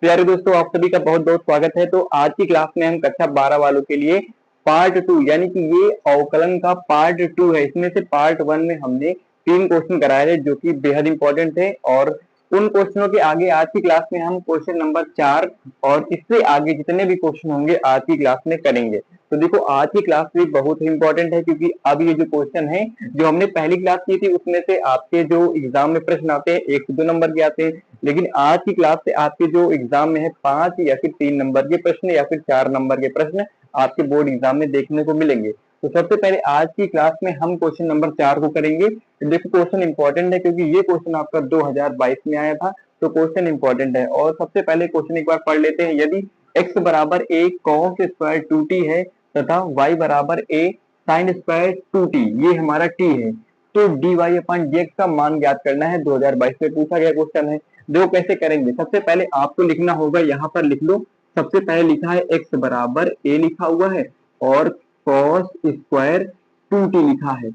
प्यारे दोस्तों, आप सभी का बहुत बहुत स्वागत है। तो आज की क्लास में हम कक्षा 12 वालों के लिए पार्ट 2 यानी कि ये अवकलन का पार्ट 2 है। इसमें से पार्ट 1 में हमने 3 क्वेश्चन कराए थे जो कि बेहद इंपॉर्टेंट थे, और उन क्वेश्चनों के आगे आज की क्लास में हम क्वेश्चन नंबर 4 और इससे आगे जितने भी क्वेश्चन होंगे आज की क्लास में करेंगे। तो देखो, आज की क्लास भी बहुत ही इंपॉर्टेंट है, क्योंकि अब ये जो क्वेश्चन है जो हमने पहली क्लास की थी उसमें से आपके जो एग्जाम में प्रश्न आते हैं 1 से 2 नंबर के आते हैं, लेकिन आज की क्लास से आपके जो एग्जाम में है 5 या फिर 3 नंबर के प्रश्न या फिर 4 नंबर के प्रश्न आपके बोर्ड एग्जाम में देखने को मिलेंगे। तो सबसे पहले आज की क्लास में हम क्वेश्चन नंबर 4 को करेंगे। तो देखो, क्वेश्चन इंपॉर्टेंट है क्योंकि ये क्वेश्चन आपका 2022 में आया था, तो क्वेश्चन इंपॉर्टेंट है। और सबसे पहले क्वेश्चन एक बार पढ़ लेते हैं। यदि x बराबर a cos स्क्वायर 2t है तथा y बराबर a sin स्क्वायर 2t, ये हमारा t है, तो dy अपन dx का मान ज्ञात करना है। 2022 में पूछा गया क्वेश्चन है। देखो कैसे करेंगे। सबसे पहले आपको लिखना होगा, यहाँ पर लिख लो। सबसे पहले लिखा है x बराबर a लिखा हुआ है और cos स्क्वायर 2t लिखा है।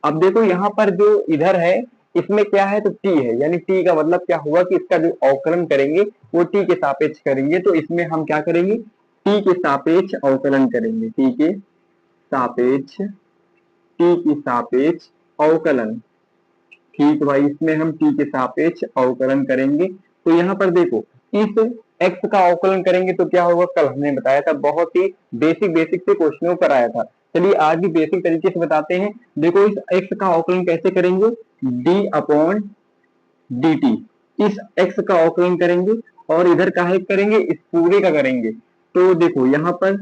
अब देखो यहाँ पर जो इधर है इसमें क्या है, तो t है, यानी t का मतलब क्या हुआ कि इसका जो अवकलन करेंगे वो t के सापेक्ष करेंगे। तो इसमें हम क्या करेंगे, t के सापेक्ष अवकलन करेंगे। t के सापेक्ष अवकलन। ठीक भाई, इसमें हम t के सापेक्ष अवकलन करेंगे। तो यहाँ पर देखो, इस x का अवकलन करेंगे तो क्या होगा, कल हमने बताया था, बहुत ही बेसिक से क्वेश्चनों पर आया था। चलिए आज भी बेसिक तरीके से बताते हैं। देखो, इस x का अवकलन कैसे करेंगे, d अपॉन dt। इस x का अवकलन करेंगे और इधर का करेंगे, इस पूरे का करेंगे। तो देखो यहाँ पर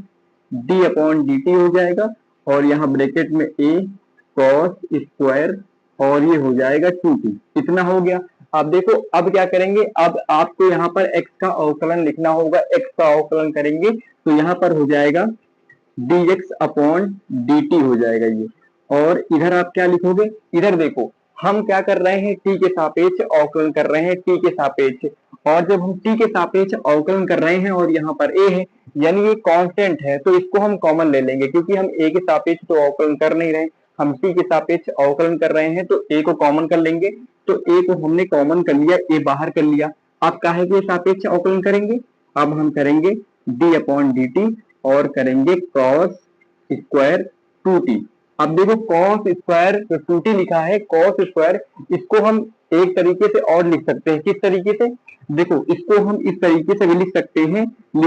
d अपॉन dt हो जाएगा और यहाँ ब्रैकेट में a cos स्क्वायर और ये हो जाएगा 2t। इतना हो गया। अब देखो, अब क्या करेंगे, अब आपको यहाँ पर x का अवकलन लिखना होगा। x का अवकलन करेंगे तो यहाँ पर हो जाएगा dx अपॉन dt हो जाएगा ये। और इधर आप क्या लिखोगे, इधर देखो हम क्या कर रहे हैं, t के सापेक्ष अवकलन कर रहे हैं, t के सापेक्ष। और जब हम t के सापेक्ष अवकलन कर रहे हैं और यहाँ पर a है, यानी ये कांस्टेंट है, तो इसको हम कॉमन ले लेंगे, क्योंकि हम a के सापेक्ष तो अवकलन कर नहीं रहे, हम t के सापेक्ष अवकलन कर रहे हैं, तो a को कॉमन कर लेंगे। तो a को हमने कॉमन कर लिया, a बाहर कर लिया। अब काहे के सापेक्ष अवकलन करेंगे, अब हम करेंगे d अपॉन dt और करेंगे cos स्क्वायर 2t। अब देखो, cos स्क्वायर 2t लिखा है, cos स्क्वायर, इसको हम एक तरीके से और लिख सकते हैं। किस तरीके से, देखो इसको हम इस तरीके से भी लिख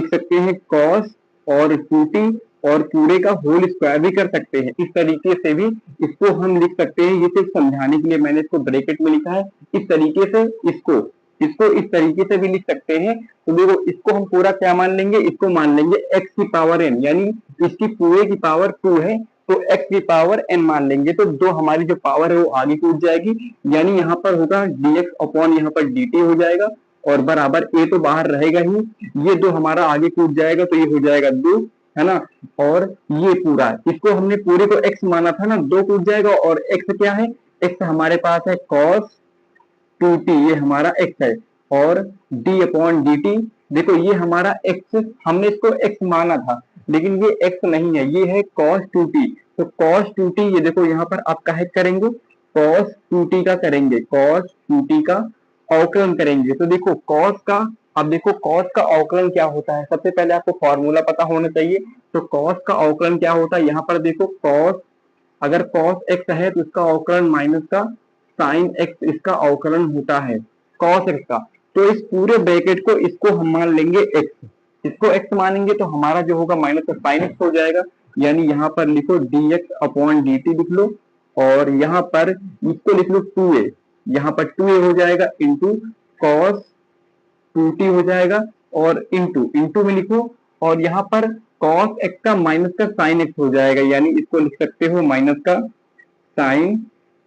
सकते हैं cos और 2t और पूरे का होल स्क्वायर भी कर सकते हैं। इस तरीके से भी इसको हम लिख सकते हैं। ये सिर्फ समझाने के लिए मैंने इसको ब्रैकेट में लिखा है। इस तरीके से इसको इस तरीके से भी लिख सकते हैं। तो देखो, इसको हम पूरा क्या मान लेंगे, इसको मान लेंगे x की पावर n, यानी इसकी पूरे की पावर 2 है, तो x की पावर n मान लेंगे। तो जो हमारी जो पावर है वो आगे कूद जाएगी, यानी यहाँ पर होगा dx अपॉन यहाँ पर dt हो जाएगा और बराबर a तो बाहर रहेगा ही, ये दो हमारा आगे कूद जाएगा, तो ये हो जाएगा 2, है ना। और ये पूरा, इसको हमने पूरे को x माना था ना, 2 कूद जाएगा। और x क्या है, x हमारे पास है cos 2t, ये हमारा x है। और d अपॉन dt, देखो ये हमारा x, हमने इसको x माना था लेकिन ये x नहीं है, ये है cos 2t। तो cos 2t, ये देखो यहाँ पर आप काहे करेंगे, cos 2t का करेंगे, cos 2t का अवकलन करेंगे। तो देखो cos का, अब देखो cos का अवकलन क्या होता है, सबसे पहले आपको फॉर्मूला पता होना चाहिए। तो cos का अवकलन क्या होता है, यहाँ पर देखो cos, अगर cos x है तो इसका अवकलन माइनस का sin x, इसका अवकलन होता है cos x का। तो इस पूरे ब्रैकेट को, इसको हम मान लेंगे x, इसको x मानेंगे तो हमारा जो होगा माइनस का sin x हो जाएगा। यानी यहाँ पर लिखो dx अपॉन dt लिख लो, और यहाँ पर इसको लिख लो 2a, यहाँ पर 2a हो जाएगा इंटू cos 2t हो जाएगा, और इंटू में लिखो, और यहाँ पर cos x का माइनस का sin x हो जाएगा, यानी इसको लिख सकते हो माइनस का sin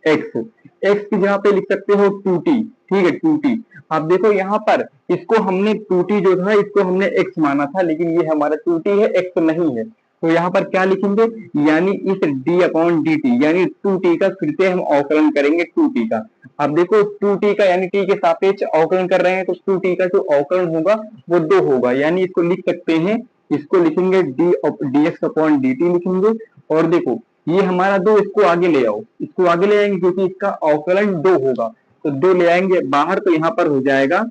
x। x की जगह पे लिख सकते हो 2t, ठीक है 2t। अब देखो यहाँ पर इसको हमने 2t जो था इसको हमने x माना था, लेकिन ये हमारा 2t है, x नहीं है। तो यहाँ पर क्या लिखेंगे, यानी इस d अपॉन dt, यानी 2t का फिर से हम अवकलन करेंगे 2t का। अब देखो 2t का, यानी t के सापेक्ष अवकलन कर रहे हैं, तो 2t का जो अवकलन होगा वो 2 होगा, यानी इसको लिख सकते हैं, इसको लिखेंगे dx अपॉन dt लिखेंगे। और देखो ये हमारा 2, इसको आगे ले आओ, इसको आगे ले आएंगे क्योंकि इसका अवकलन 2 होगा, तो 2 ले आएंगे बाहर, तो यहाँ पर हो जाएगा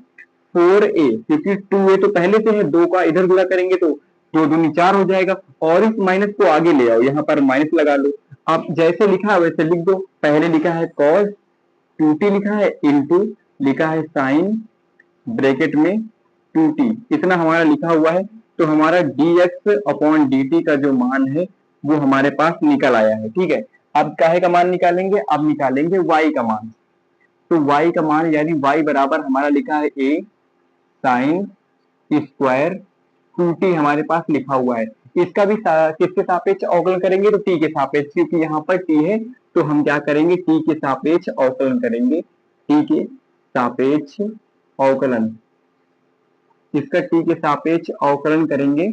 4a, क्योंकि 2a तो पहले से है, 2 का इधर गुणा करेंगे तो 2 दूनी 4 हो जाएगा, और इस माइनस को आगे ले आओ, यहाँ पर माइनस लगा लो। अब जैसे लिखा है वैसे लिख दो। पहले लिखा है cos 2t लिखा है, इंटू लिखा है साइन ब्रैकेट में 2t, इतना हमारा लिखा हुआ है। तो हमारा dx अपॉन dt का जो मान है वो हमारे पास निकल आया है। ठीक है, अब काहे का मान निकालेंगे, अब निकालेंगे y का मान। तो y का मान यानी y बराबर हमारा लिखा है a साइन स्क्वायर 2t हमारे पास लिखा हुआ है। इसका भी किसके सापेक्ष अवकलन करेंगे, तो t के सापेक्ष, क्योंकि यहाँ पर t है तो हम क्या करेंगे, t के सापेक्ष अवकलन करेंगे, t के सापेक्ष अवकलन, इसका t के सापेक्ष अवकलन करेंगे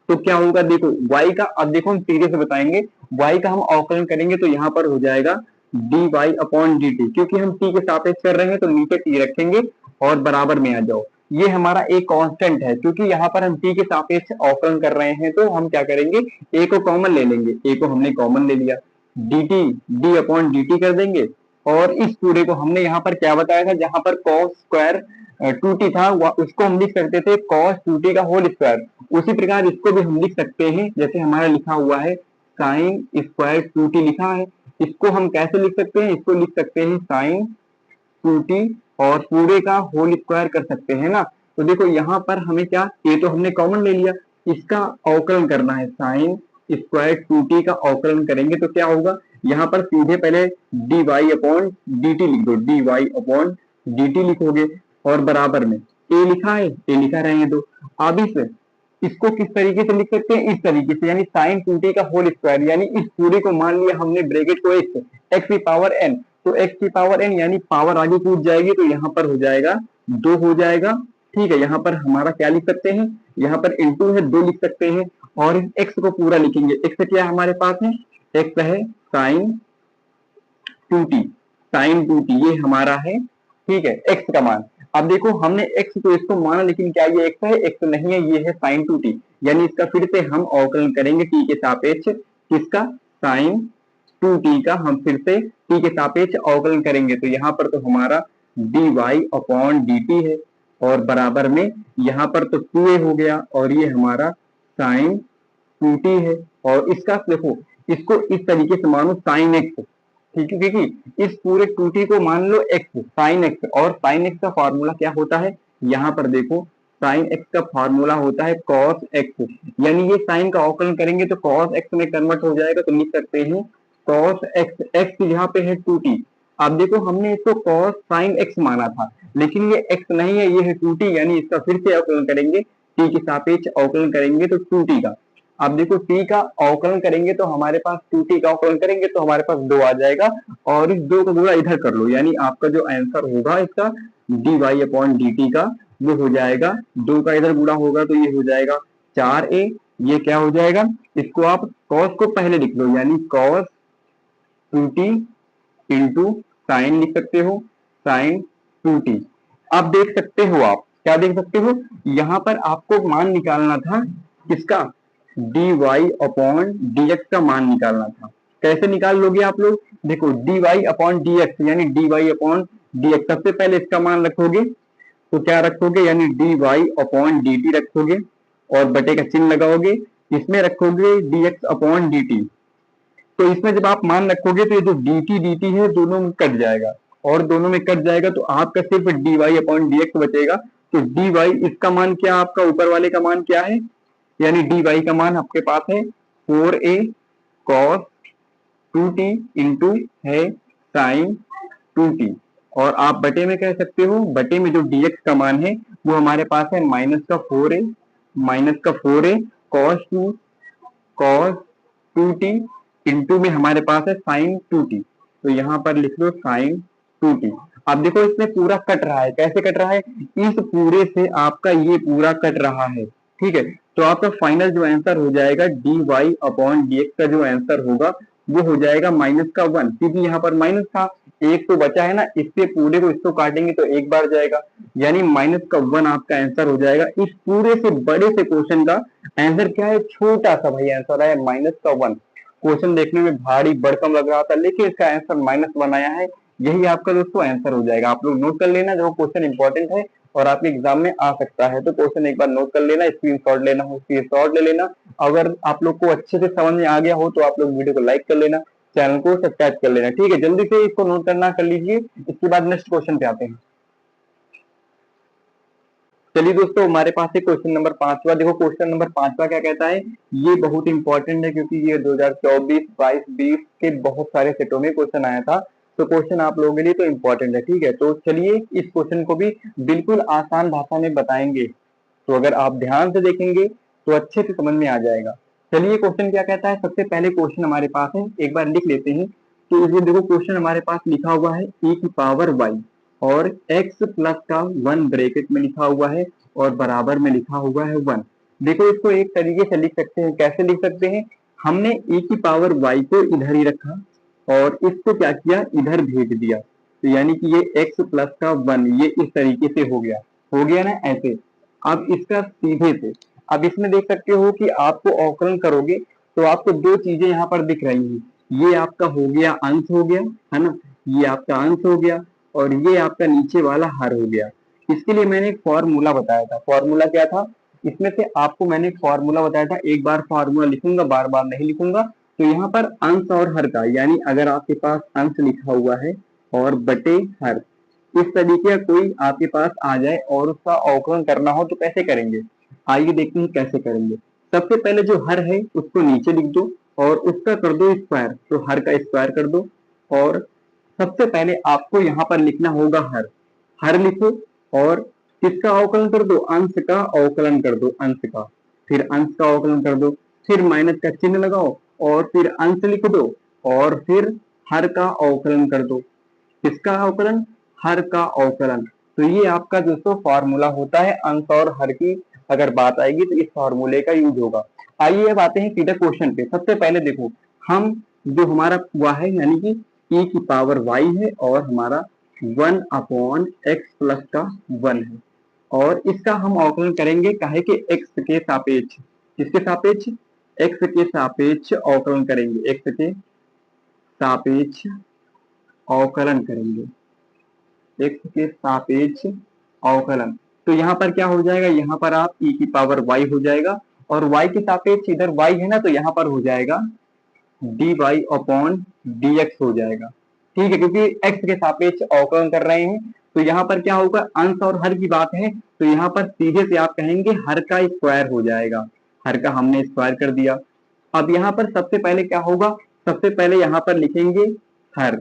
तो क्या होगा, देखो y का, अब देखो हम सीधे से बताएंगे, y का हम अवकलन करेंगे तो यहाँ पर हो जाएगा dy अपॉन dt, क्योंकि हम t के सापेक्ष कर रहे हैं तो नीचे t रखेंगे और बराबर में आ जाओ। ये हमारा एक कांस्टेंट है, क्योंकि यहाँ पर हम t के सापेक्ष अवकलन कर रहे हैं तो हम क्या करेंगे, a को कॉमन ले लेंगे, a को हमने कॉमन ले लिया, dt d अपॉन dt कर देंगे, और इस पूरे को हमने यहाँ पर क्या बताया था, जहां पर cos स्क्वायर 2t था उसको हम लिख सकते थे cos 2t का होल स्क्वायर, उसी प्रकार इसको भी हम लिख सकते हैं, जैसे हमारा लिखा हुआ है साइन स्क्वायर 2t लिखा है, इसको हम कैसे लिख सकते हैं, इसको लिख सकते हैं साइन 2t और पूरे का होल स्क्वायर कर सकते हैं ना। तो देखो यहाँ पर हमें क्या, ये तो हमने कॉमन ले लिया, इसका अवकलन करना है, साइन स्क्वायर 2t का अवकलन करेंगे तो क्या होगा, यहाँ पर सीधे पहले dy अपॉन dt लिख दो, dy अपॉन dt लिखोगे, और बराबर में a लिखा है, a लिखा रहे दो। अब इसको किस तरीके से लिख सकते हैं, इस तरीके से, यानी साइन 2t का होल स्क्वायर, यानी इस पूरे को मान लिया हमने ब्रैकेट को x की पावर n, तो x की पावर n यानी पावर आगे कूद जाएगी तो यहाँ पर हो जाएगा 2 हो जाएगा। ठीक है, यहाँ पर हमारा क्या लिख सकते हैं, यहाँ पर इंटू है 2 लिख सकते हैं, और x को पूरा लिखेंगे, x क्या हमारे पास है, x है साइन 2t, साइन 2t ये हमारा है। ठीक है, x का मान, अब देखो हमने x को इसको माना, लेकिन क्या ये x है, x नहीं है, ये है साइन 2t, यानी इसका फिर से हम अवकलन करेंगे t के सापेक्ष, किसका, साइन 2t का हम फिर से t के सापेक्ष अवकलन करेंगे, तो यहाँ पर तो हमारा dy अपॉन dt है, और बराबर में यहाँ पर तो 2a हो गया, और ये हमारा साइन 2t है, और इसका देखो इसको इस तरीके से मानो साइन x, ठीक है, क्योंकि इस पूरे 2t को मान लो x साइन x, और साइन x का फॉर्मूला क्या होता है, यहाँ पर देखो साइन x का फॉर्मूला होता है cos x, यानी ये साइन का अवकलन करेंगे तो cos x में कन्वर्ट हो जाएगा, तो लिख सकते हैं cos x, x यहाँ पे है 2t। अब देखो हमने इसको cos sin x माना था, लेकिन ये x नहीं है, ये है 2t, यानी इसका फिर से अवकलन करेंगे, t के सापेक्ष अवकलन करेंगे तो 2t का। अब देखो t का अवकलन करेंगे तो हमारे पास 2t का अवकलन करेंगे तो हमारे पास 2 आ जाएगा, और इस 2 का गुणा इधर कर लो, यानी आपका जो आंसर होगा इसका dy अपॉन dt का वो हो जाएगा, 2 का इधर गुणा होगा तो ये हो जाएगा 4a, ये क्या हो जाएगा, इसको आप cos को पहले लिख लो, यानी cos 2t इंटू साइन लिख सकते हो, साइन 2t। अब देख सकते हो, आप क्या देख सकते हो, यहाँ पर आपको मान निकालना था किसका, dy अपॉन dx का मान निकालना था। कैसे निकाल लोगे आप लोग, देखो dy अपॉन dx, यानी dy अपॉन dx, सबसे पहले इसका मान रखोगे तो क्या रखोगे, यानी dy अपॉन dt रखोगे, और बटे का चिन्ह लगाओगे, इसमें रखोगे dx अपॉन dt, तो इसमें जब आप मान रखोगे तो ये जो dt dt है दोनों में कट जाएगा, और दोनों में कट जाएगा तो आपका सिर्फ dy अपॉन dx बचेगा। तो dy इसका मान क्या, आपका ऊपर वाले का मान क्या है, यानी dy का मान आपके पास है 4a cos 2t इंटू है साइन 2t, और आप बटे में कह सकते हो, बटे में जो dx का मान है वो हमारे पास है माइनस का 4a cos 2t इंटू में हमारे पास है साइन 2t, तो यहाँ पर लिख लो साइन 2t। अब देखो इसमें पूरा कट रहा है, कैसे कट रहा है, इस पूरे से आपका ये पूरा कट रहा है। ठीक है, तो आपका फाइनल जो आंसर हो जाएगा dy अपॉन dx का जो आंसर होगा वो हो जाएगा माइनस का 1, क्योंकि यहाँ पर माइनस था, एक तो बचा है ना, इससे पूरे को इसको काटेंगे तो एक बार जाएगा, यानी माइनस का 1 आपका आंसर हो जाएगा। इस पूरे से बड़े से क्वेश्चन का आंसर क्या है, छोटा सा भाई आंसर है माइनस का 1। क्वेश्चन देखने में भारी बड़कम लग रहा था, लेकिन इसका आंसर -1 आया है, यही आपका दोस्तों आंसर हो जाएगा। आप लोग नोट कर लेना, जो क्वेश्चन इंपॉर्टेंट है और आपके एग्जाम में आ सकता है। तो क्वेश्चन एक बार नोट कर लेना, स्क्रीनशॉट लेना हो स्क्रीनशॉट ले लेना। अगर आप लोग को अच्छे से समझ में आ गया हो तो आप लोग वीडियो को लाइक कर लेना, चैनल को सब्सक्राइब कर लेना। ठीक है, जल्दी से इसको नोट करना कर लीजिए। इसके बाद नेक्स्ट क्वेश्चन पे आते हैं। चलिए दोस्तों, हमारे पास है क्वेश्चन नंबर 5वां। देखो क्वेश्चन नंबर 5वां क्या कहता है, ये बहुत इंपॉर्टेंट है क्योंकि ये 2024, 22, 20 के बहुत सारे सेटों में क्वेश्चन आया था। तो क्वेश्चन आप लोगों के लिए तो इंपॉर्टेंट है। ठीक है, तो चलिए इस क्वेश्चन को भी बिल्कुल आसान भाषा में बताएंगे, तो अगर आप ध्यान से देखेंगे तो अच्छे से समझ में आ जाएगा। चलिए क्वेश्चन क्या कहता है, सबसे पहले क्वेश्चन हमारे पास है, एक बार लिख लेते हैं। तो ये देखो क्वेश्चन हमारे पास लिखा हुआ है e की पावर y और x प्लस का 1 ब्रैकेट में लिखा हुआ है और बराबर में लिखा हुआ है 1। देखो इसको एक तरीके से लिख सकते हैं, कैसे लिख सकते हैं, हमने e की पावर y को इधर ही रखा और इसको क्या किया, इधर भेज दिया। तो यानी कि ये x प्लस का 1 ये इस तरीके से हो गया ना ऐसे। अब इसका सीधे से, अब इसमें देख सकते हो कि आपको अवकलन करोगे तो आपको दो चीजें यहाँ पर दिख रही हैं। ये आपका हो गया अंश हो गया, है ना, ये आपका अंश हो गया और ये आपका नीचे वाला हर हो गया। इसके लिए मैंने एक फॉर्मूला बताया था। फॉर्मूला क्या था, इसमें से आपको मैंने एक फॉर्मूला बताया था। एक बार फॉर्मूला लिखूंगा, बार बार नहीं लिखूंगा। तो यहाँ पर अंश और हर का, यानी अगर आपके पास अंश लिखा हुआ है और बटे हर, इस तरीके का कोई आपके पास आ जाए और उसका अवकलन करना हो तो कैसे करेंगे, आइए देखते हैं कैसे करेंगे। सबसे पहले जो हर है उसको नीचे लिख दो और उसका कर दो स्क्वायर, तो हर का स्क्वायर कर दो। और सबसे पहले आपको यहाँ पर लिखना होगा हर, हर लिखो और किसका अवकलन कर दो, अंश का अवकलन कर दो, अंश का। फिर अंश का अवकलन कर दो, फिर माइनस का चिन्ह लगाओ और फिर अंश लिख दो और फिर हर का अवकलन कर दो। किसका अवकलन, हर का अवकलन। तो ये आपका दोस्तों फॉर्मूला होता है। अंश और हर की अगर बात आएगी तो इस फॉर्मूले का यूज होगा। आइए अब आते हैं सीधे क्वेश्चन पे। सबसे पहले देखो, हम जो हमारा हुआ है यानी कि e की पावर y है और हमारा 1 अपॉन एक्स प्लस का 1 है और इसका हम अवकलन करेंगे काहे के x के सापेक्ष। किसके सापेक्ष, x के सापेक्ष अवकलन करेंगे, x के सापेक्ष अवकलन करेंगे, x के सापेक्ष अवकलन। तो यहाँ पर क्या हो जाएगा, यहाँ पर आप e की पावर y हो जाएगा और y के सापेक्ष इधर y है ना, तो यहाँ पर हो जाएगा dy अपॉन dx हो जाएगा। ठीक है, क्योंकि x के सापेक्ष अवकलन कर रहे हैं तो यहाँ पर क्या होगा, अंश और हर की बात है तो यहाँ पर सीधे से आप कहेंगे हर का स्क्वायर हो जाएगा। हर का हमने स्क्वायर कर दिया। अब यहाँ पर सबसे पहले क्या होगा, सबसे पहले यहाँ पर लिखेंगे हर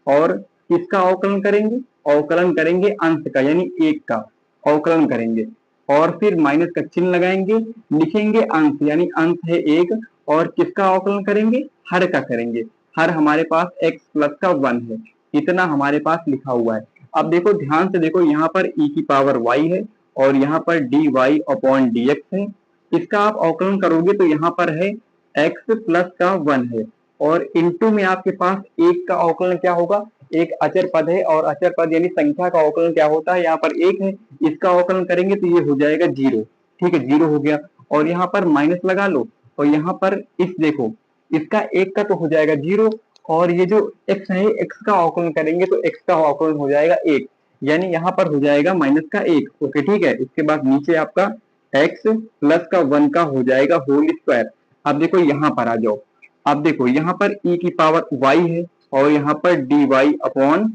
और किसका अवकलन करेंगे, अवकलन करेंगे अंश का यानी एक का अवकलन करेंगे और फिर माइनस का चिन्ह लगाएंगे, लिखेंगे अंश यानी अंश है एक और किसका अवकलन करेंगे, हर का करेंगे। हर हमारे पास x प्लस का 1 है, इतना हमारे पास लिखा हुआ है। अब देखो ध्यान से देखो, यहाँ पर e की पावर y है और यहाँ पर dy अपॉन dx है। इसका आप अवकलन करोगे तो यहाँ पर है x प्लस का 1 है और इनटू में आपके पास एक का अवकलन क्या होगा, एक अचर पद है और अचर पद यानी संख्या का अवकलन क्या होता है, यहाँ पर एक है, इसका अवकलन करेंगे तो ये हो जाएगा 0। ठीक है, 0 हो गया और यहाँ पर माइनस लगा लो और यहाँ पर इस देखो इसका एक का तो हो जाएगा 0 और ये जो x है x का अवकलन करेंगे तो x का अवकलन हो जाएगा 1, यानी यहाँ पर हो जाएगा माइनस का 1। ओके ठीक है, इसके बाद नीचे आपका x प्लस का 1 का हो जाएगा होल स्क्वायर। अब देखो यहाँ पर आ जाओ, अब देखो यहाँ पर e की पावर y है और यहाँ पर dy अपॉन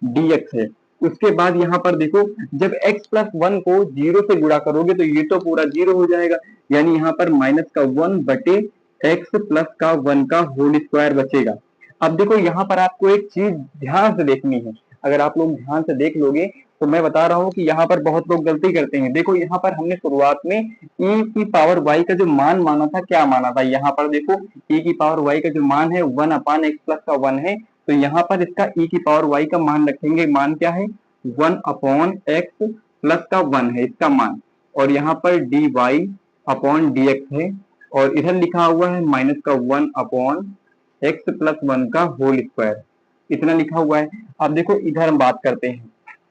dx है। उसके बाद यहाँ पर देखो जब x प्लस 1 को 0 से गुणा करोगे तो ये तो पूरा 0 हो जाएगा, यानी यहाँ पर माइनस का 1 बटे x प्लस का 1 का होल स्क्वायर बचेगा। अब देखो यहाँ पर आपको एक चीज ध्यान से देखनी है, अगर आप लोग ध्यान से देख लोगे तो मैं बता रहा हूँ कि यहाँ पर बहुत लोग गलती करते हैं। देखो यहाँ पर हमने शुरुआत में e की पावर y का जो मान माना था, क्या माना था, यहाँ पर देखो e की पावर y का जो मान है 1 अपान एक्स प्लस का 1 है, तो यहाँ पर इसका e की पावर y का मान रखेंगे। मान क्या है, 1 अपॉन एक्स प्लस का 1 है इसका मान और यहाँ पर dy अपॉन dx है और इधर लिखा हुआ है माइनस का 1 अपॉन एक्स प्लस 1 का होल स्क्वायर, इतना लिखा हुआ है। अब देखो इधर हम बात करते हैं,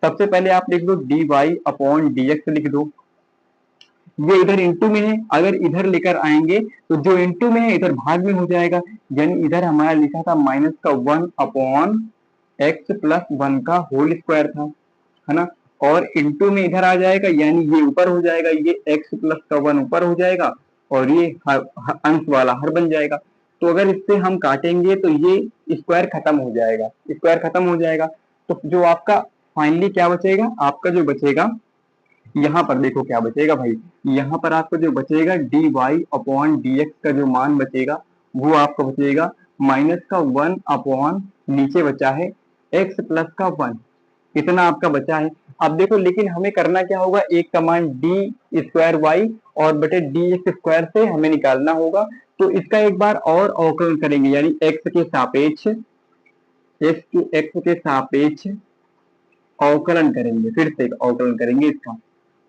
सबसे पहले आप लिख दो dy अपॉन dx लिख दो, ये इधर इंटू में है, अगर इधर लेकर आएंगे तो जो इंटू में है इधर भाग में हो जाएगा, यानी इधर हमारा लिखा था माइनस का 1 अपॉन एक्स प्लस 1 का होल स्क्वायर था, है ना। और इंटू में इधर आ जाएगा, यानी ये ऊपर हो जाएगा, ये x प्लस का 1 ऊपर हो जाएगा और ये अंश वाला हर बन जाएगा। तो अगर इससे हम काटेंगे तो ये स्क्वायर खत्म हो जाएगा, स्क्वायर खत्म हो जाएगा। तो जो आपका फाइनली क्या बचेगा, आपका जो बचेगा यहाँ पर देखो क्या बचेगा भाई, यहाँ पर आपको जो बचेगा dy अपॉन dx का जो मान बचेगा वो आपका बचेगा माइनस का 1 अपॉन नीचे बचा है x प्लस का 1, इतना आपका बचा है। अब देखो लेकिन हमें करना क्या होगा, एक का मान डी स्क्वायर वाई और बटे डी एक्स स्क्वायर से हमें निकालना होगा। तो इसका एक बार और अवकलन करेंगे, यानी एक्स के सापेक्ष अवकलन करेंगे, फिर से अवकलन करेंगे इसका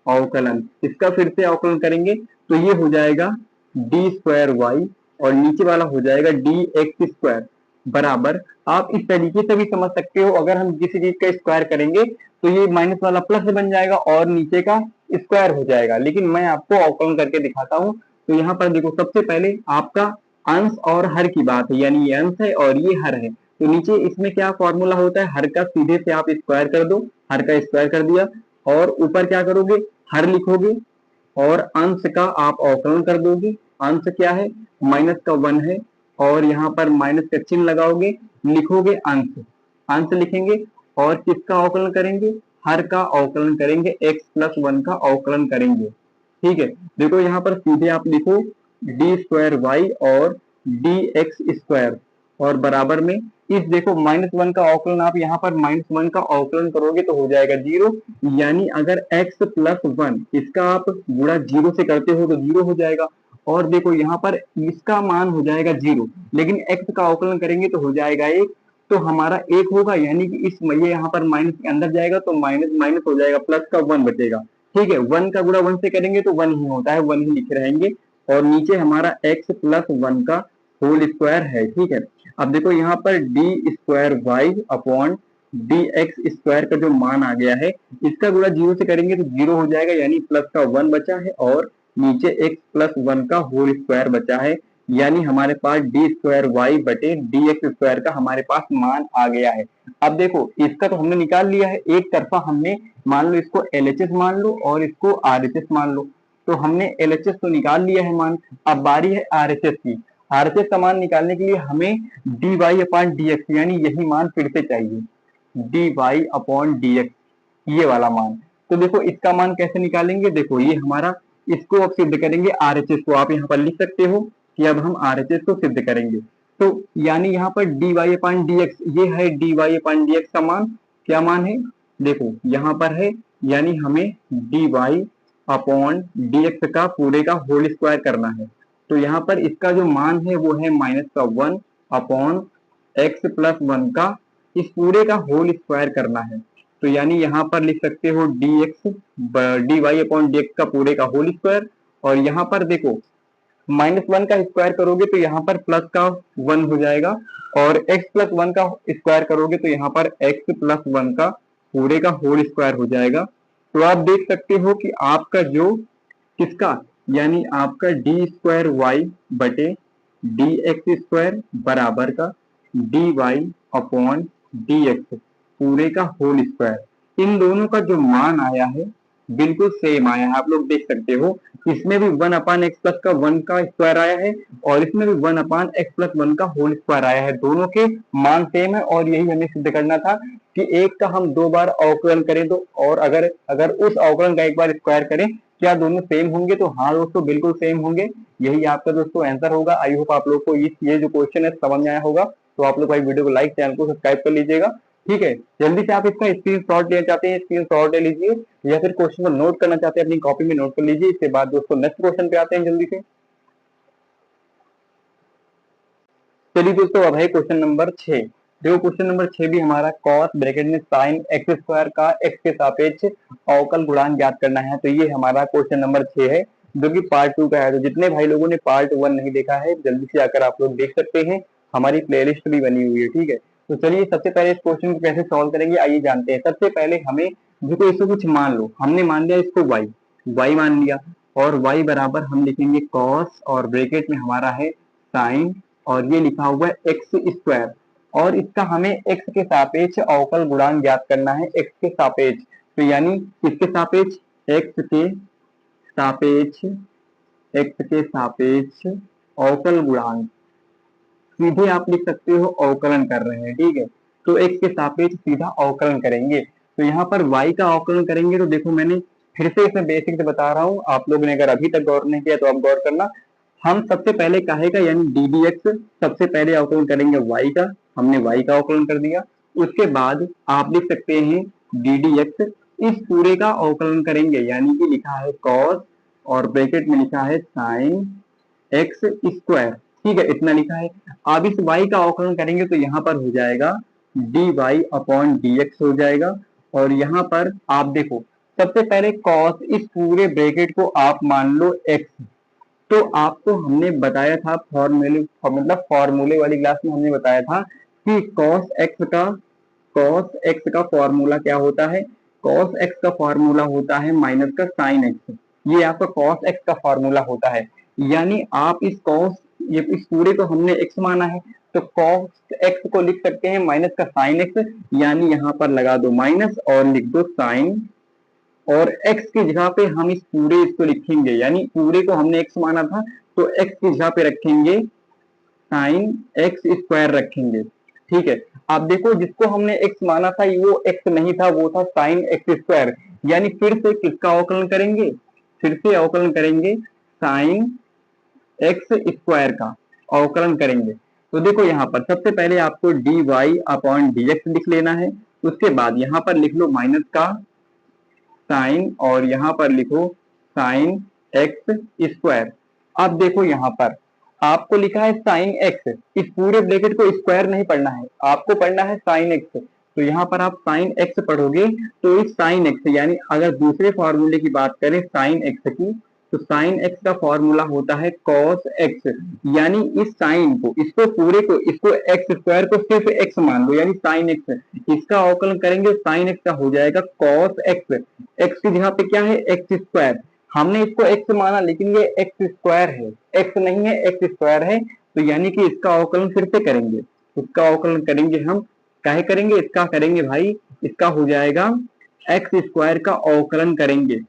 अवकलन, इसका फिर से अवकलन करेंगे तो ये हो जाएगा डी स्क्वायर वाई और नीचे वाला हो जाएगा डी एक्स स्क्वायर बराबर। आप इस तरीके से भी समझ सकते हो, अगर हम किसी चीज का स्क्वायर करेंगे तो ये माइनस वाला प्लस बन जाएगा और नीचे का स्क्वायर हो जाएगा, लेकिन मैं आपको अवकलन करके दिखाता हूँ। तो यहाँ पर देखो सबसे पहले आपका अंश और हर की बात है, यानी ये अंश है और ये हर है। तो नीचे इसमें क्या फॉर्मूला होता है, हर का सीधे से आप स्क्वायर कर दो, हर का स्क्वायर कर दिया और ऊपर क्या करोगे, हर लिखोगे और अंश का आप अवकलन कर दोगे। अंश क्या है, माइनस का 1 है और यहाँ पर माइनस का चिन्ह लगाओगे, लिखोगे अंश, अंश लिखेंगे और किसका अवकलन करेंगे, हर का अवकलन करेंगे, x प्लस 1 का अवकलन करेंगे। ठीक है, देखो यहाँ पर सीधे आप लिखो डी स्क्वायर वाई और डी एक्स स्क्वायर और बराबर में इस देखो -1 का अवकलन, आप यहाँ पर -1 का अवकलन करोगे तो हो जाएगा 0, यानी अगर x प्लस 1 इसका आप गुणा 0 से करते हो तो 0 हो जाएगा। और देखो यहाँ पर इसका मान हो जाएगा 0, लेकिन x का अवकलन करेंगे तो हो जाएगा 1, तो हमारा 1 होगा, यानी कि इस ये यहाँ पर माइनस के अंदर जाएगा तो माइनस माइनस हो जाएगा, प्लस का 1 बचेगा। ठीक है, 1 का गुणा 1 से करेंगे तो 1 ही होता है, 1 ही लिखे रहेंगे और नीचे हमारा x प्लस 1 का होल स्क्वायर है। ठीक है, अब देखो यहाँ पर d square y upon d x square का जो मान आ गया है, इसका गुणा 0 से करेंगे तो 0 हो जाएगा, यानी प्लस का 1 बचा है और नीचे x प्लस 1 का होल स्क्वायर बचा है, यानी हमारे पास डी स्क्वायर वाई बटे डी एक्स स्क्वायर का हमारे पास मान आ गया है। अब देखो इसका तो हमने निकाल लिया है, एक तरफा हमने मान लो इसको LHS मान लो और इसको RHS मान लो, तो हमने LHS तो निकाल लिया है मान, अब बारी है RHS की। RHS का मान निकालने के लिए हमें d y upon d x, यानी यही मान फिर से चाहिए, d y upon d x, ये वाला मान। तो देखो इसका मान कैसे निकालेंगे, देखो ये हमारा, इसको अब सिद्ध करेंगे RHS को, आप यहाँ पर लिख सकते हो कि अब हम RHS को सिद्ध करेंगे। तो यानी यहाँ पर d y upon d x, ये है d y upon d x का मान, क्या मान है देखो यहाँ पर है, यानी हमें d y upon d x का पूरे का होल स्क्वायर करना है। तो यहाँ पर इसका जो मान है वो है माइनस का 1 अपॉन एक्स प्लस 1 का इस पूरे का होल स्क्वायर करना है। तो यानी यहाँ पर लिख सकते हो d x d y upon d x का पूरे का होल स्क्वायर, और यहाँ पर देखो -1 का स्क्वायर करोगे तो यहाँ पर प्लस का 1 हो जाएगा और x प्लस 1 का स्क्वायर करोगे तो यहाँ पर x प्लस 1 का पूरे का होल स्क्वायर हो जाएगा। तो आप देख सकते हो कि आपका जो किसका, यानी आपका डी स्क्वायर वाई बटे डी एक्स स्क्वायर बराबर का d y upon d x पूरे का होल स्क्वायर, इन दोनों का जो मान आया है बिल्कुल सेम आया है, आप लोग देख सकते हो। इसमें भी 1 अपान एक्स प्लस का 1 का स्क्वायर आया है और इसमें भी 1 अपान एक्स प्लस 1 का होल स्क्वायर आया है, दोनों के मान सेम है। और यही हमें सिद्ध करना था कि एक का हम 2 बार अवकलन करें तो, और अगर अगर उस अवकलन का एक बार स्क्वायर करें, क्या दोनों सेम होंगे, तो हाँ दोस्तों बिल्कुल सेम होंगे। यही आपका दोस्तों आंसर होगा। आई होप आप लोग को ये जो क्वेश्चन है समझ में आया होगा। तो आप लोग भाई वीडियो को लाइक, चैनल को सब्सक्राइब कर लीजिएगा। ठीक है, जल्दी से आप इसका स्क्रीनशॉट लेना चाहते हैं स्क्रीनशॉट ले लीजिए, या फिर क्वेश्चन को नोट करना चाहते हैं अपनी कॉपी में नोट कर लीजिए। इसके बाद दोस्तों नेक्स्ट क्वेश्चन पे आते हैं जल्दी से। चलिए दोस्तों अब है क्वेश्चन नंबर 6। देखो क्वेश्चन नंबर 6 भी हमारा कॉस ब्रैकेट में साइन एक्स स्क्वायर का एक्स के सापेक्ष अवकल गुणांक ज्ञात करना है। तो ये हमारा क्वेश्चन नंबर 6 है, जो कि पार्ट 2 का है। तो जितने भाई लोगों ने पार्ट 1 नहीं देखा है जल्दी से आकर आप लोग देख सकते हैं, हमारी प्लेलिस्ट भी बनी हुई है। ठीक है, तो चलिए सबसे पहले इस क्वेश्चन को कैसे सॉल्व करेंगे आइए जानते हैं। सबसे पहले हमें देखो इसको कुछ मान लो, हमने मान लिया इसको y मान लिया, और y बराबर हम लिखेंगे cos और ब्रैकेट में हमारा है साइन और ये लिखा हुआ है एक्स स्क्वायर, और इसका हमें x के सापेक्ष अवकल गुणांक ज्ञात करना है, x के सापेक्ष। तो यानी किसके सापेक्ष, एक्स के सापेक्ष अवकल गुणांक, सीधे आप लिख सकते हो अवकलन कर रहे हैं, ठीक है। तो एक्स के सापेक्ष सीधा अवकलन करेंगे, तो यहाँ पर y का अवकलन करेंगे। तो देखो मैंने फिर से इसमें बेसिक से बता रहा हूँ, आप लोगों ने अगर अभी तक गौर नहीं किया तो आप गौर करना। हम सबसे पहले काहे का यानी डी डी एक्स सबसे पहले अवकलन करेंगे y का, हमने y का अवकलन कर दिया। उसके बाद आप लिख सकते हैं डी डी एक्स, इस पूरे का अवकलन करेंगे यानी कि लिखा है कॉस और ब्रैकेट में लिखा है साइन एक्स स्क्वायर, ठीक है, इतना लिखा है। अब इस y का अवकलन करेंगे तो यहाँ पर हो जाएगा d y upon d x हो जाएगा। और यहाँ पर आप देखो सबसे पहले cos, इस पूरे ब्रैकेट को आप मान लो x, तो आपको हमने बताया था फॉर्मूले, मतलब फॉर्मूले वाली क्लास में हमने बताया था कि cos x का फॉर्मूला क्या होता है, cos x का फॉर्मूला होता है माइनस का साइन x, ये आपका cos x का फॉर्मूला होता है। यानी आप इस इस पूरे को हमने x माना है, तो cos x को लिख सकते हैं माइनस का साइन x, यानी यहाँ पर लगा दो माइनस और लिख दो साइन, और x की जगह पे हम इस पूरे इसको लिखेंगे, यानी पूरे को हमने x माना था तो x की जगह पे रखेंगे साइन एक्स स्क्वायर रखेंगे, ठीक है। अब देखो जिसको हमने x माना था वो x नहीं था, वो था साइन एक्स स्क्वायर, यानी फिर से किसका अवकलन करेंगे, फिर से अवकलन करेंगे साइन एक्स स्क्वायर का अवकलन करेंगे। तो देखो यहाँ पर सबसे पहले आपको d y upon d x लिख लेना है, उसके बाद यहाँ पर लिख लो माइनस का साइन और यहाँ पर लिखो साइन एक्स स्क्वायर। अब देखो यहाँ पर आपको लिखा है साइन एक्स, इस पूरे ब्रैकेट को स्क्वायर नहीं पढ़ना है, आपको पढ़ना है साइन एक्स। तो यहाँ पर आप साइन एक्स पढ़ोगे तो इस साइन एक्स, यानी अगर दूसरे फॉर्मूले की बात करें साइन एक्स की, तो साइन एक्स का फॉर्मूला होता है कॉस एक्स, यानी इस साइन को, इसको पूरे को, इसको एक्स स्क्वायर को सिर्फ एक्स मान लो, यानी साइन एक्स, इसका अवकलन करेंगे साइन एक्स का हो जाएगा कॉस एक्स, एक्स की जगह पे क्या है एक्स स्क्वायर, हमने इसको एक्स माना लेकिन ये एक्स स्क्वायर है, एक्स नहीं है एक्स स्क्वायर है, तो यानी कि इसका अवकलन फिर से करेंगे, इसका अवकलन करेंगे हम, काहे करेंगे, इसका करेंगे भाई, इसका हो जाएगा एक्स स्क्वायर का अवकलन करेंगे।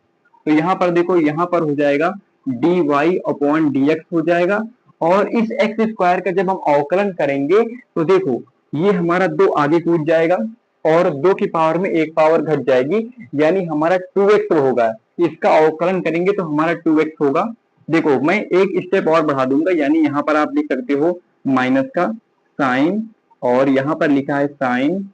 तो यहाँ पर देखो यहाँ पर हो जाएगा d y upon d x हो जाएगा, और इस एक्स स्क्वायर का जब हम अवकलन करेंगे तो देखो ये हमारा दो आगे कूद जाएगा और दो की पावर में एक पावर घट जाएगी, यानी हमारा 2x होगा, इसका अवकलन करेंगे तो हमारा 2x होगा। देखो मैं एक स्टेप और बढ़ा दूंगा, यानी यहाँ पर आप लिख सकते हो माइनस का साइन और यहाँ पर लिखा है साइन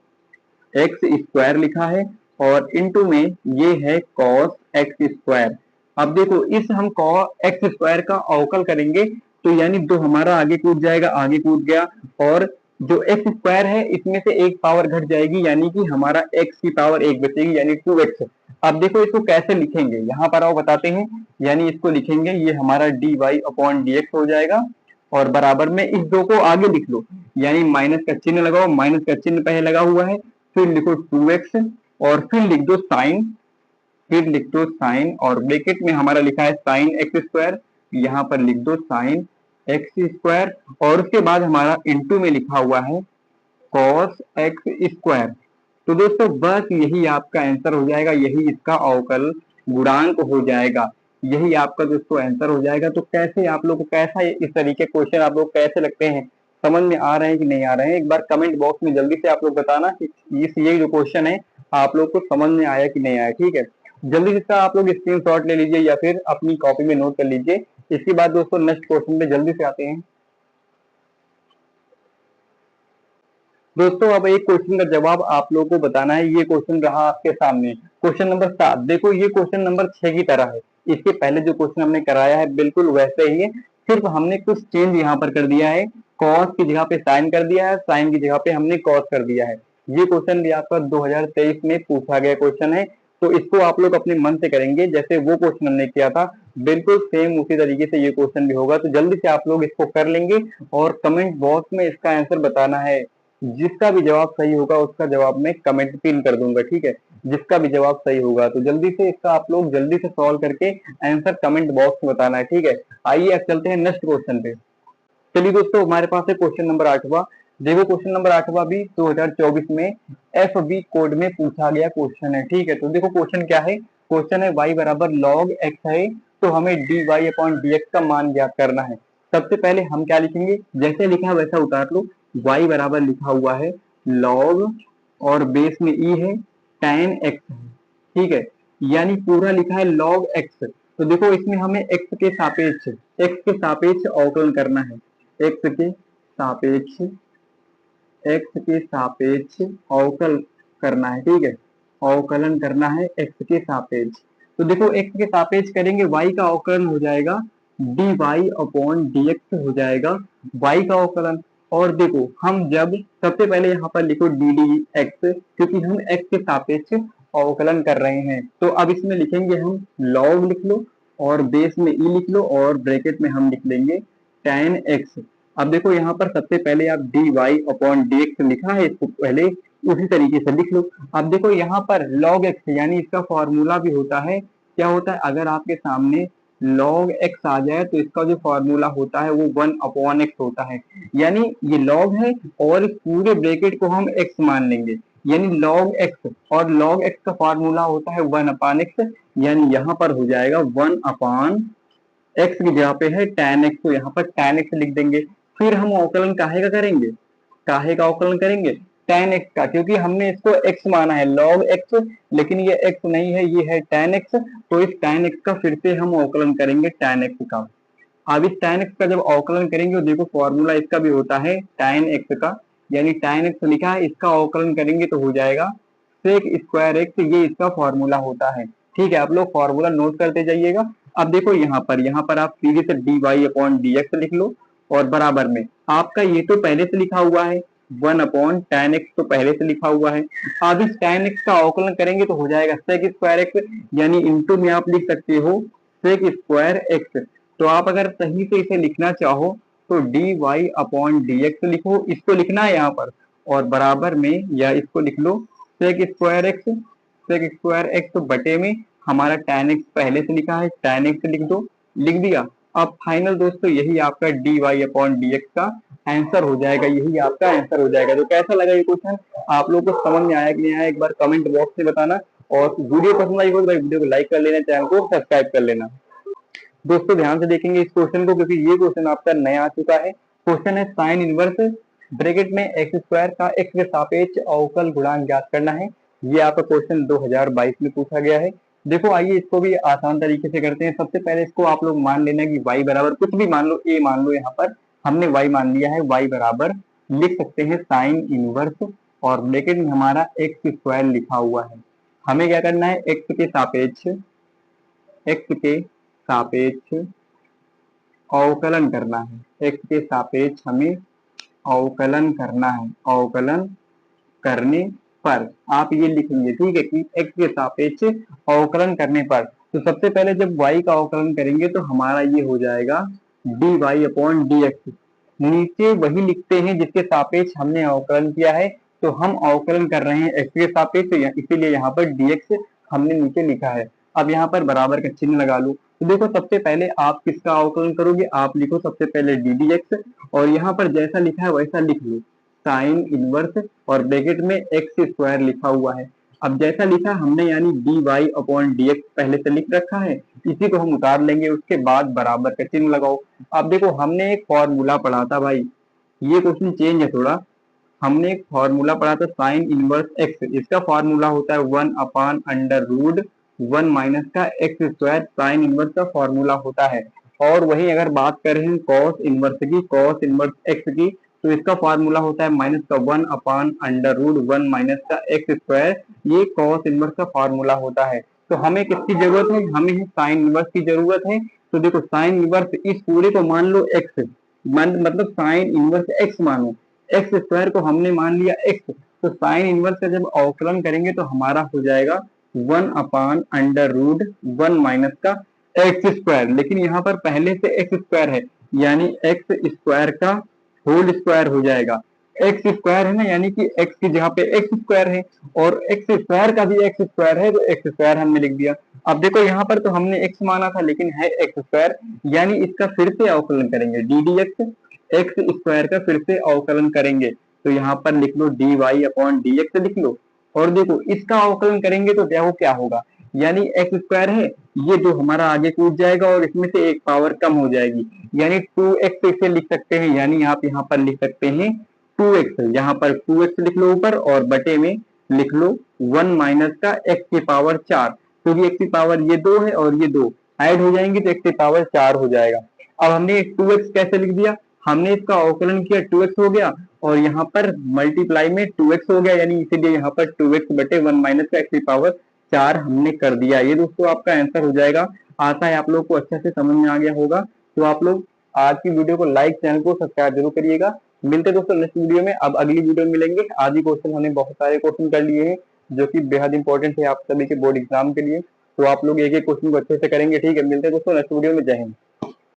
एक्स स्क्वायर लिखा है, और इनटू में ये है कॉस एक्स स्क्वायर। अब देखो इस हम कॉस एक्स स्क्वायर का अवकल करेंगे तो यानी दो हमारा आगे कूद जाएगा, आगे कूद गया, और जो एक्स स्क्वायर है इसमें से एक पावर घट जाएगी, यानी कि हमारा एक्स की पावर एक बचेगी, यानी 2x। अब देखो इसको कैसे लिखेंगे, यहाँ पर आओ बताते हैं, यानी इसको लिखेंगे ये हमारा d y upon d x हो जाएगा, और बराबर में इस दो को आगे लिख लो, यानी माइनस का चिन्ह लगाओ, माइनस का चिन्ह पहले लगा हुआ है, फिर लिखो 2x और फिर लिख दो साइन, फिर लिख दो साइन और ब्रैकेट में हमारा लिखा है साइन एक्स स्क्वायर, यहाँ पर लिख दो साइन एक्स स्क्वायर, और उसके बाद हमारा इनटू में लिखा हुआ है कॉस एक्स स्क्वायर। तो दोस्तों बस यही आपका आंसर हो जाएगा, यही इसका अवकल गुणांक हो जाएगा, यही आपका दोस्तों आंसर हो जाएगा। तो कैसे आप लोग को कैसा इस तरीके क्वेश्चन आप लोग कैसे लगते हैं, समझ में आ रहे हैं कि नहीं आ रहे हैं, एक बार कमेंट बॉक्स में जल्दी से आप लोग बताना कि ये जो क्वेश्चन है आप लोग को समझ में आया कि नहीं आया, ठीक है। जल्दी से इसका आप लोग स्क्रीनशॉट ले लीजिए या फिर अपनी कॉपी में नोट कर लीजिए। इसके बाद दोस्तों नेक्स्ट क्वेश्चन पे जल्दी से आते हैं। दोस्तों अब एक क्वेश्चन का जवाब आप लोगों को बताना है, ये क्वेश्चन रहा आपके सामने, क्वेश्चन नंबर 7। देखो ये क्वेश्चन नंबर 6 की तरह है, इसके पहले जो क्वेश्चन हमने कराया है बिल्कुल वैसे ही है, सिर्फ हमने कुछ चेंज यहाँ पर कर दिया है, कॉस की जगह पे साइन कर दिया है, साइन की जगह पे हमने कॉस कर दिया है। ये क्वेश्चन भी आपका 2023 में पूछा गया क्वेश्चन है, तो इसको आप लोग अपने मन से करेंगे जैसे वो क्वेश्चन हमने किया था, बिल्कुल सेम उसी तरीके से ये क्वेश्चन भी होगा। तो जल्दी से आप लोग इसको कर लेंगे और कमेंट बॉक्स में इसका आंसर बताना है, जिसका भी जवाब सही होगा उसका जवाब मैं कमेंट पिन कर दूंगा, ठीक है, जिसका भी जवाब सही होगा। तो जल्दी से इसका आप लोग जल्दी से सॉल्व करके आंसर कमेंट बॉक्स में बताना है, ठीक है। आइए अब चलते हैं नेक्स्ट क्वेश्चन पे। चलिए दोस्तों हमारे पास है क्वेश्चन नंबर 8वां, देखो क्वेश्चन नंबर 8वां भी 2024 में FB कोड में पूछा गया क्वेश्चन है। ठीक है, तो देखो क्वेश्चन क्या है, क्वेश्चन है y बराबर log x है, तो हमें dy अपॉन dx का मान ज्ञात करना है। सबसे पहले हम क्या लिखेंगे, जैसे लिखा है वैसा उतार लो। y बराबर लिखा हुआ है log और बेस में e है, tan x है। ठीक है, यानी पूरा लिखा है log x। तो देखो इसमें हमें x के सापेक्ष अवकलन करना है। x के सापेक्ष अवकल करना है। ठीक है, अवकलन करना है x के सापेक्ष। तो देखो x के सापेक्ष करेंगे, y का अवकलन हो जाएगा dy अपॉन dx हो जाएगा y का अवकलन। और देखो हम जब सबसे पहले यहाँ पर लिखो डी डी एक्स, क्योंकि हम x के सापेक्ष अवकलन कर रहे हैं। तो अब इसमें लिखेंगे हम log लिख लो और बेस में e लिख लो और ब्रैकेट में हम लिख लेंगे tan x। अब देखो यहाँ पर सबसे पहले आप dy अपॉन dx लिखा है, इसको पहले उसी तरीके से लिख लो। अब देखो यहाँ पर log x यानी इसका फॉर्मूला भी होता है, क्या होता है, अगर आपके सामने log x आ जाए तो इसका जो फॉर्मूला होता है वो 1 अपॉन x होता है। यानी ये log है और इस पूरे ब्रैकेट को हम x मान लेंगे, यानी log x, और log x का फॉर्मूला होता है 1 अपान x, यानी यहाँ पर हो जाएगा 1 अपान x की जगह पे है tan x, तो यहाँ पर tan x लिख देंगे। फिर हम अवकलन काहे का करेंगे, काहे का अवकलन करेंगे, tan x का, क्योंकि हमने इसको x माना है log x, लेकिन ये x नहीं है, ये है tan x। तो इस tan x का फिर से हम अवकलन करेंगे tan x का। अब इस tan x का जब अवकलन करेंगे तो देखो फॉर्मूला इसका भी होता है tan x का, यानी tan x लिखा है, इसका अवकलन करेंगे तो हो जाएगा sec स्क्वायर x, ये इसका फॉर्मूला होता है। ठीक है, आप लोग फॉर्मूला नोट करते जाइएगा। अब देखो यहाँ पर आप सीधे से dy अपॉन dx लिख लो और बराबर में आपका ये तो पहले से लिखा हुआ है 1 अपॉन tan x, तो पहले से लिखा हुआ है। अब इस tan x का अवकलन करेंगे तो हो जाएगा sec स्क्वायर x, यानी इंटू में आप लिख सकते हो sec स्क्वायर x। तो आप अगर सही से इसे लिखना चाहो तो dy अपॉन dx लिखो, इसको लिखना है यहाँ पर, और बराबर में या इसको लिख लो sec स्क्वायर x बटे में हमारा tan x पहले से लिखा है tan x लिख दो, लिख दिया। अब फाइनल दोस्तों यही आपका dy अपॉन dx का आंसर हो जाएगा, यही आपका आंसर हो जाएगा। तो कैसा लगा ये क्वेश्चन, आप लोगों को समझ में आया कि नहीं आया, एक बार कमेंट बॉक्स में बताना। और वीडियो पसंद आई हो तो भाई वीडियो को लाइक कर लेना, चैनल को सब्सक्राइब कर लेना। दोस्तों ध्यान से देखेंगे इस क्वेश्चन को, क्योंकि ये क्वेश्चन आपका नया आ चुका है। क्वेश्चन है साइन इनवर्स ब्रैकेट में एक्स स्क्वायर का एक्स के सापेक्ष अवकल गुणांक ज्ञात करना है। ये आपका क्वेश्चन 2022 में पूछा गया है। देखो आइए इसको भी आसान तरीके से करते हैं। सबसे पहले इसको आप लोग मान लेना कि y बराबर कुछ भी मान लो, a मान लो, यहाँ पर हमने y मान लिया है, y बराबर लिख सकते हैं साइन इनवर्स और ब्रैकेट में हमारा एक्स स्क्वायर लिखा हुआ है। हमें क्या करना है, एक्स के सापेक्ष अवकलन करना है। x के सापेक्ष हमें अवकलन करना है। अवकलन करने पर आप ये लिखेंगे, ठीक है, कि x के सापेक्ष अवकलन करने पर। तो सबसे पहले जब y का अवकलन करेंगे तो हमारा ये हो जाएगा dy अपॉन dx। नीचे वही लिखते हैं जिसके सापेक्ष हमने अवकलन किया है, तो हम अवकलन कर रहे हैं x के सापेक्ष, इसीलिए यहाँ पर dx हमने नीचे लिखा है। अब यहाँ पर बराबर का चिन्ह लगा लो। तो देखो सबसे पहले आप किसका अवकलन करोगे, आप लिखो सबसे पहले डी डी एक्स, और यहाँ पर जैसा लिखा है वैसा लिख लो साइन इनवर्स और ब्रैकेट में एक्स स्क्वायर लिखा हुआ है। अब जैसा लिखा हमने यानी d y upon d x पहले से लिख रखा है, इसी को हम उतार लेंगे, उसके बाद बराबर का चिन्ह लगाओ। अब देखो हमने एक फॉर्मूला पढ़ा था भाई, ये क्वेश्चन चेंज है थोड़ा। हमने एक फॉर्मूला पढ़ा था साइन इनवर्स एक्स, इसका फॉर्मूला होता है 1 अपान अंडर रूट 1 माइनस का एक्स स्क्वायर, साइन इनवर्स का फॉर्मूला होता है। और वही अगर बात करें कॉस इनवर्स की, कॉस इनवर्स एक्स की, तो इसका फॉर्मूला होता है माइनस का 1 अपान अंडर रूट 1 माइनस का एक्स स्क्वायर, ये कॉस इनवर्स का फॉर्मूला होता है। तो हमें किसकी जरूरत है, हमें साइन इनवर्स की जरूरत है। तो देखो साइन इनवर्स इस पूरे को मान लो एक्स, मतलब साइन इनवर्स एक्स मानो, एक्स स्क्वायर को हमने मान लिया एक्स, तो साइन इनवर्स का जब अवकलन करेंगे तो हमारा हो जाएगा 1 अपान अंडर रूट 1 माइनस का एक्स स्क्वायर। लेकिन यहाँ पर पहले से एक्स स्क्वायर है, यानी एक्स स्क्वायर का होल स्क्वायर हो जाएगा। एक्स स्क्वायर है ना, यानी कि एक्स की जगह पे एक्स स्क्वायर है और एक्स स्क्वायर का भी एक्स स्क्वायर है, तो एक्स स्क्वायर हमने लिख दिया। अब देखो यहाँ पर तो हमने एक्स माना था लेकिन है एक्स स्क्वायर, यानी इसका फिर से अवकलन करेंगे D D x, x square का फिर से अवकलन करेंगे, तो यहाँ पर लिख लो dy अपॉन dx लिख लो। और देखो इसका अवकलन करेंगे तो क्या होगा, यानी एक्स स्क्वायर है, ये जो हमारा आगे कूद जाएगा और इसमें से एक पावर कम हो जाएगी, यानी 2x इसे लिख सकते हैं, यानी आप यहाँ पर लिख सकते हैं 2x, यहाँ पर 2x लिख लो ऊपर और बटे में लिख लो 1 माइनस का x की पावर 4, क्योंकि x की पावर ये 2 है और ये 2 ऐड हो जाएंगे तो x की पावर 4 हो जाएगा। अब हमने 2x कैसे लिख दिया, हमने इसका अवकलन किया 2x हो गया और यहाँ पर मल्टीप्लाई में 2x हो गया, यानी इसीलिए यहाँ पर 2x बटे 1 माइनस का x की पावर 4 हमने कर दिया। ये दोस्तों आपका आंसर हो जाएगा। आशा है आप लोग को अच्छे से समझ में आ गया होगा। तो आप लोग आज की वीडियो को लाइक, चैनल को सब्सक्राइब जरूर करिएगा। मिलते दोस्तों नेक्स्ट वीडियो में। अब अगली वीडियो में मिलेंगे। आज ही क्वेश्चन हमने बहुत सारे क्वेश्चन कर लिए हैं जो कि बेहद इंपॉर्टेंट है आप सभी के बोर्ड एग्जाम के लिए। तो आप लोग एक एक क्वेश्चन को अच्छे से करेंगे। ठीक है, मिलते हैं दोस्तों नेक्स्ट वीडियो में। जय हिंद।